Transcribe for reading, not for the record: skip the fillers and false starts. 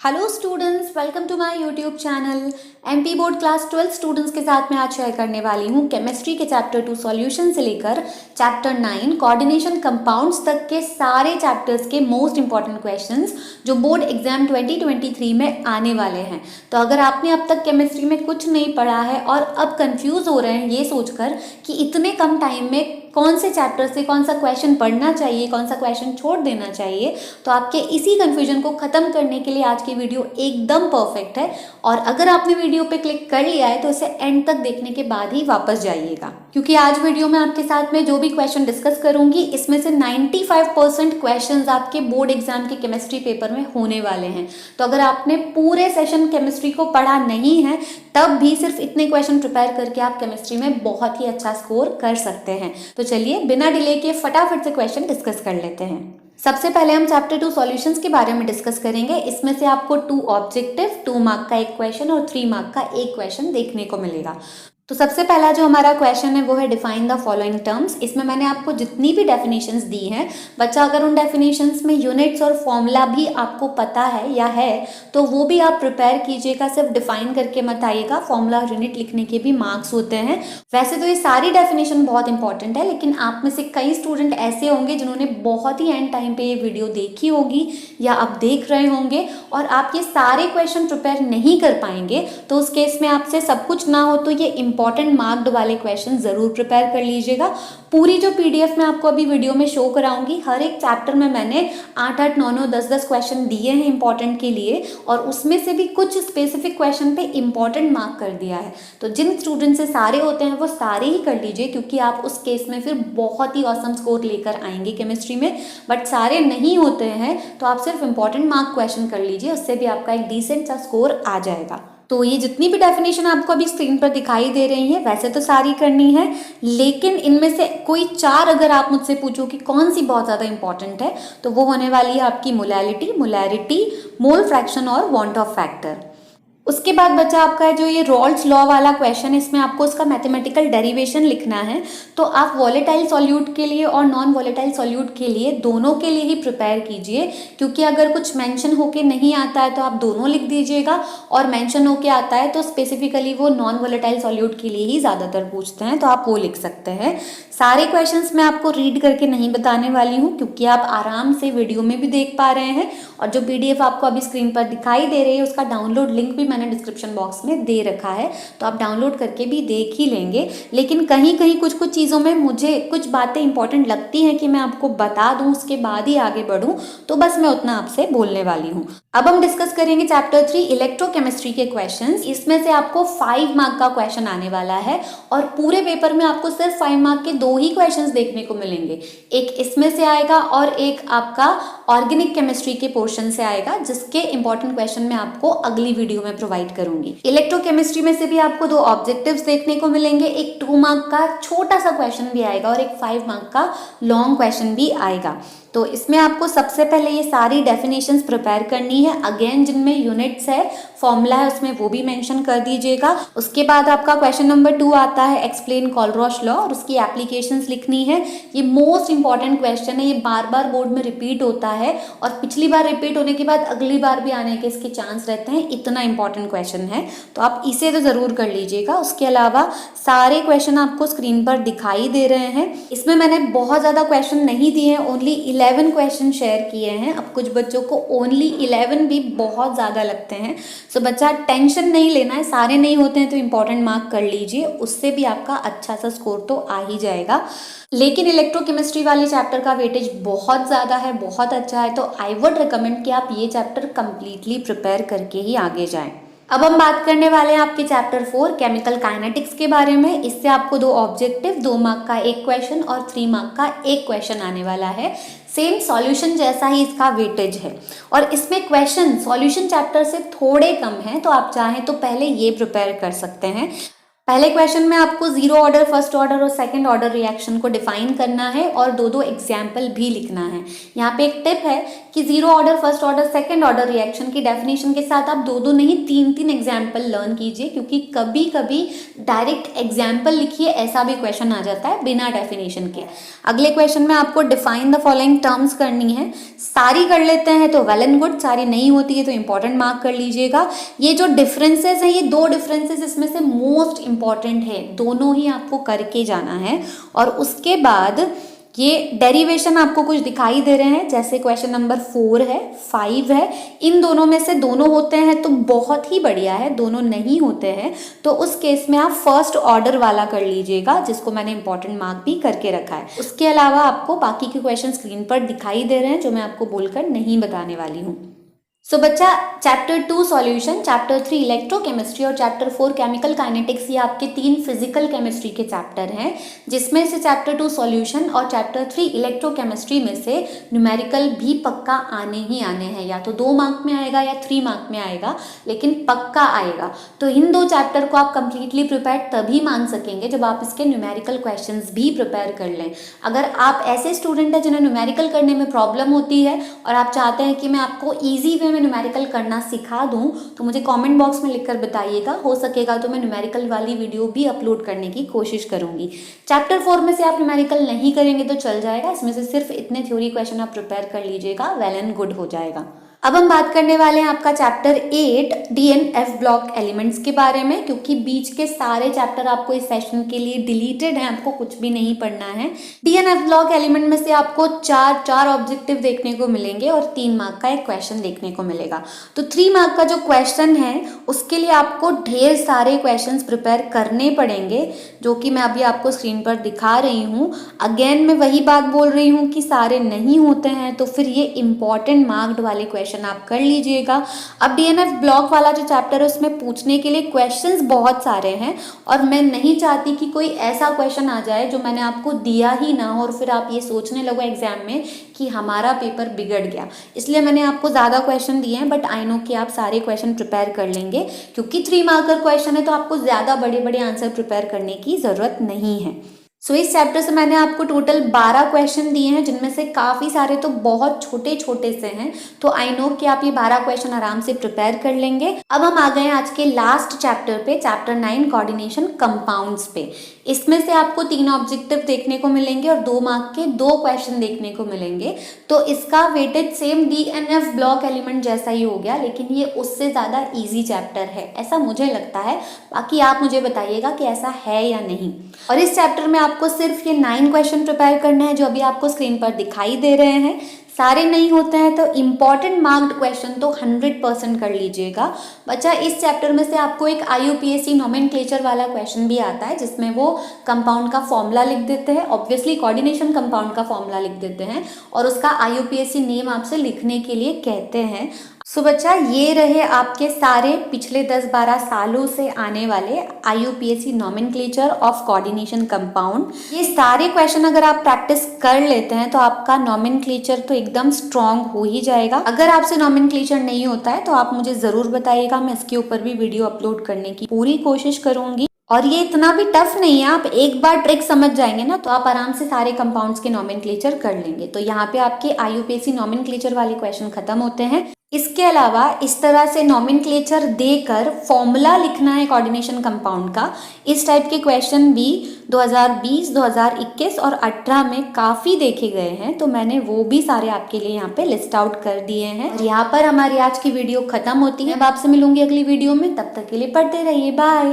Hello students, welcome to my YouTube channel. MP board class 12 students के साथ मैं आज शेयर करने वाली हूँ केमिस्ट्री के चैप्टर 2 सॉल्यूशन से लेकर चैप्टर 9 कोऑर्डिनेशन कंपाउंड्स तक के सारे चैप्टर्स के मोस्ट इंपॉर्टेंट क्वेश्चंस जो बोर्ड एग्जाम 2023 में आने वाले हैं। तो अगर आपने अब तक केमिस्ट्री में कुछ नहीं पढ़ा है और अब कंफ्यूज हो रहे हैं ये सोचकर कि इतने कम टाइम में कौन से चैप्टर से कौन सा क्वेश्चन पढ़ना चाहिए, कौन सा क्वेश्चन छोड़ देना चाहिए, तो आपके इसी कंफ्यूजन को खत्म करने के लिए आज की वीडियो एकदम परफेक्ट है। और अगर आपने वीडियो पे क्लिक कर लिया है तो इसे एंड तक देखने के बाद ही वापस जाइएगा, क्योंकि आज वीडियो में आपके साथ में जो भी क्वेश्चन डिस्कस करूंगी इसमें से 95% क्वेश्चंस आपके बोर्ड एग्जाम के केमिस्ट्री पेपर में होने वाले हैं। तो अगर आपने पूरे सेशन केमिस्ट्री को पढ़ा नहीं है तब भी सिर्फ इतने क्वेश्चन प्रिपेयर करके आप केमिस्ट्री में बहुत ही अच्छा स्कोर कर सकते हैं। तो चलिए बिना डिले के फटाफट से क्वेश्चन डिस्कस कर लेते हैं। सबसे पहले हम चैप्टर 2 सॉल्यूशंस के बारे में डिस्कस करेंगे। इसमें से आपको 2 ऑब्जेक्टिव, 2 मार्क का एक क्वेश्चन और 3 मार्क का एक क्वेश्चन देखने को मिलेगा। तो सबसे पहला जो हमारा क्वेश्चन है वो है डिफाइन द फॉलोइंग टर्म्स। इसमें मैंने आपको जितनी भी डेफिनेशंस दी हैं, बच्चा अगर उन डेफिनेशंस में यूनिट्स और फॉर्मूला भी आपको पता है या है तो वो भी आप प्रिपेयर कीजिएगा, सिर्फ डिफाइन करके मत आइएगा। फॉर्मूला और यूनिट लिखने के भी मार्क्स होते हैं। वैसे तो ये सारी डेफिनेशन बहुत इंपॉर्टेंट है, लेकिन आप में से कई स्टूडेंट ऐसे होंगे जिन्होंने बहुत ही एंड टाइम पे ये वीडियो देखी होगी या आप देख रहे होंगे और आप ये सारे क्वेश्चन प्रिपेयर नहीं कर पाएंगे। तो उस केस में आपसे सब कुछ ना हो तो ये इंपॉर्टेंट मार्क्ड वाले क्वेश्चन जरूर प्रिपेयर कर लीजिएगा। पूरी जो पीडीएफ में आपको अभी वीडियो में शो कराऊंगी, हर एक चैप्टर में मैंने 8-8, 9-9, 10-10 क्वेश्चन दिए हैं इंपॉर्टेंट के लिए, और उसमें से भी कुछ स्पेसिफिक क्वेश्चन पे इंपॉर्टेंट मार्क कर दिया है। तो जिन स्टूडेंट से सारे होते हैं वो सारे ही कर लीजिए, क्योंकि आप उस केस में फिर बहुत ही ऑसम स्कोर लेकर आएंगे केमिस्ट्री में। बट सारे नहीं होते हैं तो आप सिर्फ इंपॉर्टेंट मार्क क्वेश्चन कर लीजिए, उससे भी आपका एक डिसेंट सा स्कोर आ जाएगा। तो ये जितनी भी डेफिनेशन आपको अभी स्क्रीन पर दिखाई दे रही है वैसे तो सारी करनी है, लेकिन इनमें से कोई 4 अगर आप मुझसे पूछो कि कौन सी बहुत ज़्यादा इंपॉर्टेंट है तो वो होने वाली है आपकी मोलैरिटी, मोल फ्रैक्शन और वांट ऑफ फैक्टर। उसके बाद बचा आपका जो ये रॉल्स लॉ वाला क्वेश्चन, इसमें आपको उसका मैथमेटिकल डेरिवेशन लिखना है। तो आप वॉलेटाइल सॉल्यूट के लिए और नॉन वॉलेटाइल सॉल्यूट के लिए दोनों के लिए ही प्रिपेयर कीजिए, क्योंकि अगर कुछ मेंशन होके नहीं आता है तो आप दोनों लिख दीजिएगा, और मेंशन होके आता है तो स्पेसिफिकली वो नॉन वॉलेटाइल सॉल्यूट के लिए ही ज़्यादातर पूछते हैं, तो आप वो लिख सकते हैं। सारे क्वेश्चंस मैं आपको रीड करके नहीं बताने वाली हूँ, क्योंकि आप आराम से वीडियो में भी देख पा रहे हैं, और जो पीडीएफ आपको अभी स्क्रीन पर दिखाई दे रही है उसका डाउनलोड लिंक भी मैंने डिस्क्रिप्शन बॉक्स में दे रखा है, तो आप डाउनलोड करके भी देख ही लेंगे। लेकिन कहीं कहीं कुछ कुछ चीज़ों में मुझे कुछ बातें इंपॉर्टेंट लगती हैं कि मैं आपको बता दूं, उसके बाद ही आगे बढ़ूं, तो बस मैं उतना आपसे बोलने वाली हूं। अब हम डिस्कस करेंगे चैप्टर 3 इलेक्ट्रोकेमिस्ट्री के क्वेश्चंस। इसमें से आपको 5 मार्क का क्वेश्चन आने वाला है, और पूरे पेपर में आपको सिर्फ 5 मार्क के 2 ही क्वेश्चंस देखने को मिलेंगे। एक इसमें से आएगा और एक आपका ऑर्गेनिक केमिस्ट्री के पोर्शन से आएगा, जिसके इंपॉर्टेंट क्वेश्चन मैं आपको अगली वीडियो में प्रोवाइड करूंगी। इलेक्ट्रोकेमिस्ट्री में से भी आपको 2 ऑब्जेक्टिव्स देखने को मिलेंगे, एक 2 मार्क का छोटा सा क्वेश्चन भी आएगा और एक 5 मार्क का लॉन्ग क्वेश्चन भी आएगा। तो इसमें आपको सबसे पहले ये सारी डेफिनेशंस प्रिपेयर करनी है। अगेन जिनमें यूनिट्स है, फॉर्मूला है, उसमें वो भी मेंशन कर दीजिएगा। उसके बाद आपका क्वेश्चन नंबर 2 आता है एक्सप्लेन कोलरॉश लॉ, और उसकी एप्लीकेशंस लिखनी है। ये मोस्ट इंपॉर्टेंट क्वेश्चन है, ये बार बार बोर्ड में रिपीट होता है, और पिछली बार रिपीट होने के बाद अगली बार भी आने के इसके चांस रहते हैं, इतना इंपॉर्टेंट क्वेश्चन है, तो आप इसे तो जरूर कर लीजिएगा। उसके अलावा सारे क्वेश्चन आपको स्क्रीन पर दिखाई दे रहे हैं। इसमें मैंने बहुत ज्यादा क्वेश्चन नहीं दिए हैं, ओनली 11 क्वेश्चन शेयर किए हैं। अब कुछ बच्चों को ओनली 11 भी बहुत ज़्यादा लगते हैं, सो बच्चा टेंशन नहीं लेना है, सारे नहीं होते हैं तो इंपॉर्टेंट मार्क कर लीजिए, उससे भी आपका अच्छा सा स्कोर तो आ ही जाएगा। लेकिन इलेक्ट्रोकेमिस्ट्री वाले चैप्टर का वेटेज बहुत ज़्यादा है, बहुत अच्छा है, तो आई वुड रिकमेंड कि आप ये चैप्टर कंप्लीटली प्रिपेयर करके ही आगे जाएं। अब हम बात करने वाले हैं आपके चैप्टर 4 केमिकल काइनेटिक्स के बारे में। इससे आपको 2 ऑब्जेक्टिव, 2 मार्क का एक क्वेश्चन और 3 मार्क का एक क्वेश्चन आने वाला है। सेम सॉल्यूशन जैसा ही इसका वेटेज है, और इसमें क्वेश्चन सॉल्यूशन चैप्टर से थोड़े कम हैं, तो आप चाहें तो पहले ये प्रिपेयर कर सकते हैं। पहले क्वेश्चन में आपको 0 ऑर्डर, फर्स्ट ऑर्डर और सेकंड ऑर्डर रिएक्शन को डिफाइन करना है, और 2-2 एग्जाम्पल भी लिखना है। यहाँ पे एक टिप है कि zero order, first order, second order reaction की डेफिनेशन के साथ आप दो दो नहीं तीन तीन एग्जाम्पल लर्न कीजिए, क्योंकि कभी कभी डायरेक्ट एग्जाम्पल लिखिए ऐसा भी क्वेश्चन आ जाता है बिना डेफिनेशन के। अगले क्वेश्चन में आपको डिफाइन द फॉलोइंग टर्म्स करनी है। सारी कर लेते हैं तो वेल एंड गुड, सारी नहीं होती है तो इंपॉर्टेंट मार्क कर लीजिएगा। ये जो डिफरेंसेस हैं, ये दो डिफरेंसेस इसमें से मोस्ट इंपॉर्टेंट है, दोनों ही आपको करके जाना है। और उसके बाद ये डेरिवेशन आपको कुछ दिखाई दे रहे हैं, जैसे क्वेश्चन नंबर 4 है, 5 है, इन दोनों में से दोनों होते हैं तो बहुत ही बढ़िया है, दोनों नहीं होते हैं तो उस केस में आप फर्स्ट ऑर्डर वाला कर लीजिएगा, जिसको मैंने इंपॉर्टेंट मार्क भी करके रखा है। उसके अलावा आपको बाकी के क्वेश्चन स्क्रीन पर दिखाई दे रहे हैं जो मैं आपको बोलकर नहीं बताने वाली हूँ। सो बच्चा, चैप्टर 2 सॉल्यूशन, चैप्टर 3 इलेक्ट्रोकेमिस्ट्री और चैप्टर 4 केमिकल काइनेटिक्स, ये आपके 3 फिजिकल केमिस्ट्री के चैप्टर हैं, जिसमें से चैप्टर 2 सॉल्यूशन और चैप्टर 3 इलेक्ट्रोकेमिस्ट्री में से न्यूमेरिकल भी पक्का आने ही आने हैं, या तो 2 मार्क में आएगा या 3 मार्क में आएगा, लेकिन पक्का आएगा। तो इन 2 चैप्टर को आप कंप्लीटली प्रिपेयर तभी मान सकेंगे जब आप इसके न्यूमेरिकल क्वेश्चंस भी प्रिपेयर कर लें। अगर आप ऐसे स्टूडेंट हैं जिन्हें न्यूमेरिकल करने में प्रॉब्लम होती है और आप चाहते हैं कि मैं आपको ईजी वे में न्यूमेरिकल करना सिखा दूं, तो मुझे कमेंट बॉक्स में लिखकर बताइएगा, हो सकेगा तो मैं न्यूमेरिकल वाली वीडियो भी अपलोड करने की कोशिश करूंगी। चैप्टर 4 में से आप न्यूमेरिकल नहीं करेंगे तो चल जाएगा, इसमें से सिर्फ इतने थ्योरी क्वेश्चन आप प्रिपेयर कर लीजिएगा, वेल एंड गुड हो जाएगा। अब हम बात करने वाले हैं आपका चैप्टर 8 DNF ब्लॉक एलिमेंट्स के बारे में, क्योंकि बीच के सारे चैप्टर आपको इस सेशन के लिए डिलीटेड हैं, आपको कुछ भी नहीं पढ़ना है। DNF ब्लॉक एलिमेंट में से आपको चार ऑब्जेक्टिव देखने को मिलेंगे और 3 मार्क का एक क्वेश्चन देखने को मिलेगा। तो 3 मार्क का जो क्वेश्चन है उसके लिए आपको ढेर सारे क्वेश्चन प्रिपेयर करने पड़ेंगे, जो कि मैं अभी आपको स्क्रीन पर दिखा रही हूँ। अगेन मैं वही बात बोल रही हूँ कि सारे नहीं होते हैं, तो फिर ये इंपॉर्टेंट मार्क्ड वाले क्वेश्चन आप कर लीजिएगा। अब DNF ब्लॉक वाला जो चैप्टर है उसमें पूछने के लिए क्वेश्चंस बहुत सारे हैं, और मैं नहीं चाहती कि कोई ऐसा क्वेश्चन आ जाए जो मैंने आपको दिया ही ना हो और फिर आप ये सोचने लगो एग्जाम में कि हमारा पेपर बिगड़ गया। इसलिए मैंने आपको ज़्यादा क्वेश्चन दिए हैं, बट आई नो कि आप सारे क्वेश्चन प्रिपेयर कर लेंगे, क्योंकि 3 मार्कर क्वेश्चन है तो आपको ज़्यादा बड़े बड़े आंसर प्रिपेयर करने की ज़रूरत नहीं है। सो इस चैप्टर से मैंने आपको टोटल 12 क्वेश्चन दिए हैं, जिनमें से काफ़ी सारे तो बहुत छोटे छोटे से हैं, तो आई नो कि आप ये 12 क्वेश्चन आराम से प्रिपेयर कर लेंगे। अब हम आ गए हैं आज के लास्ट चैप्टर पे, चैप्टर 9 कोऑर्डिनेशन कंपाउंड्स पे। इसमें से आपको 3 ऑब्जेक्टिव देखने को मिलेंगे और 2 मार्क के 2 क्वेश्चन देखने को मिलेंगे। तो इसका weightage same DNF block element जैसा ही हो गया, लेकिन ये उससे ज़्यादा ईजी चैप्टर है, ऐसा मुझे लगता है। बाकी आप मुझे बताइएगा कि ऐसा है या नहीं। और इस चैप्टर में आपको सिर्फ ये 9 क्वेश्चन प्रिपेयर करना है जो अभी आपको स्क्रीन पर दिखाई दे रहे हैं। सारे नहीं होते हैं तो इम्पॉर्टेंट मार्क्ड क्वेश्चन तो 100% कर लीजिएगा। बच्चा, इस चैप्टर में से आपको एक IUPAC नोमेनक्लेचर वाला क्वेश्चन भी आता है, जिसमें वो कंपाउंड का फॉर्मूला लिख देते हैं, ऑब्वियसली कोऑर्डिनेशन कंपाउंड का फॉर्मूला लिख देते हैं और उसका IUPAC नेम आपसे लिखने के लिए कहते हैं। सो बच्चा, ये रहे आपके सारे पिछले 10-12 सालों से आने वाले IUPAC nomenclature of coordination compound. ये सारे क्वेश्चन अगर आप प्रैक्टिस कर लेते हैं तो आपका नोमेनक्लेचर तो एकदम स्ट्रांग हो ही जाएगा। अगर आपसे नोमेनक्लेचर नहीं होता है तो आप मुझे ज़रूर बताइएगा, मैं इसके ऊपर भी वीडियो अपलोड करने की पूरी कोशिश करूँगी। और ये इतना भी टफ नहीं है, आप एक बार ट्रिक समझ जाएंगे ना तो आप आराम से सारे कंपाउंड्स के नोमेनक्लेचर कर लेंगे। तो यहाँ पे आपके IUPAC नोमेनक्लेचर वाले क्वेश्चन खत्म होते हैं। इसके अलावा इस तरह से नोमेनक्लेचर देकर फॉर्मूला लिखना है कोऑर्डिनेशन कंपाउंड का, इस टाइप के क्वेश्चन भी 2020, 2021 और 18 में काफ़ी देखे गए हैं, तो मैंने वो भी सारे आपके लिए यहाँ पे लिस्ट आउट कर दिए हैं। और यहाँ पर हमारी आज की वीडियो खत्म होती है। अब आपसे मिलूंगी अगली वीडियो में, तब तक के लिए पढ़ते रहिए, बाय।